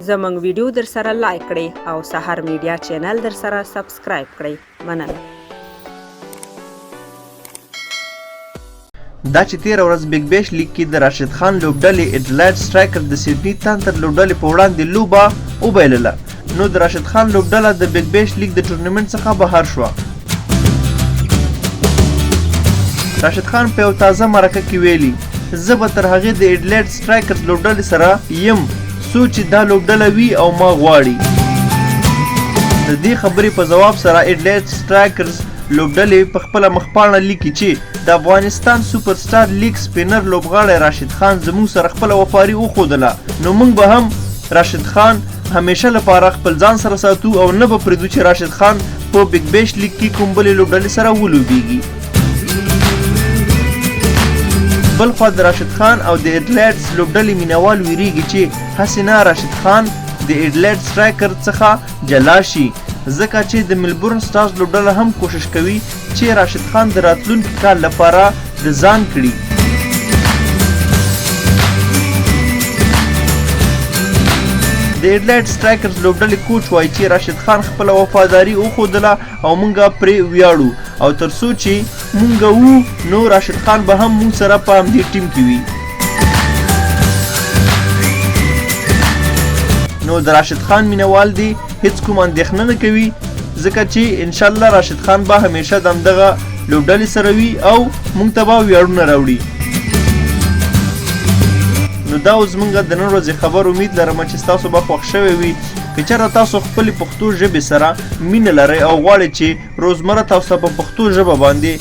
زموږ ویډیو در سره لایک کړئ او سحر میډیا چینل در سره سبسکرایب کړئ. مننه. دا چې تېره ورځ بګ بیش لیګ کې د راشد خان لوبډلې اډلایډ سټرایکر د سیډني تانتر لوبډلې په وړاندې لوبه وبایلله، نو د راشد خان لوبډله د بګ بیش لیګ د ټورنمنټ څخه بهر شوه. راشد خان په یو تازه مرکه کې ویلي، زه به تر هغې د اډلایډ سټرایکرز لوبډلې سره یم څو چې دا لوبډله وي او ما غواړي. د دې خبرې په جواب سره اډلایډ سټرایکرز لوبډلې په خپله مخپاڼه لیکي چې د افغانستان سوپر سټار لیګ سپینر لوبغاړی راشد خان زموږ سره خپله وفاداري وښودله، نو موږ به هم راشد خان همیشه لپاره خپل ځان سره ساتو او نه به پرېږدو چې راشد خان په بګ بیش لیګ کې کوم بلې لوبډلې سره ولوبیږي. بل خوا د راشد خان او د اډلایډز لوبډلې مینوال ویریږي چې هسې نه راشد خان د اډلایډ سټرایکر څخه جلا شي، ځکه چې د ملبورن سټارز لوبډله هم کوشش کوي چې راشد خان د راتلونکي کال لپاره د ځان کړي. د اډلایډ سټرایکرز لوبډلې کوچ وایي چې راشد خان خپله وفاداري وښودله او موږ پرې ویاړو، او تر څو چې موږ وو نو راشد خان به هم موږ سره په همدې ټیم کې وي. نو د راشد خان مینوال دی هیڅ کوم اندېښنه نه کوي، ځکه چې انشاءالله راشد خان به همیشه د همدغه لوبډلې سره وي او موږ ته به ویاړونه راوړي. نو دا اوس موږ د نن ورځې خبر امید لرم چې ستاسو به خوښ شوی وي. که چېرته تاسو خپلې پښتو ژبې سره مینه لرئ او غواړئ چې روزمره تاسو په پښتو ژبه باندې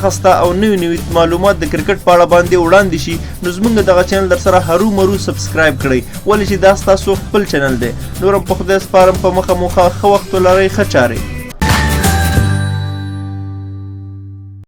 خسته او نوي معلومات د کرکټ په اړه باندې وړاندې شي، نو زموږ دغه چینل در سره هرو مرو سبسکرایب کړئ، ولې چې دا ستاسو خپل چینل دی. نور هم په خدای سپارم، په مخه مو ښه وخت ولرئ، ښه چارې.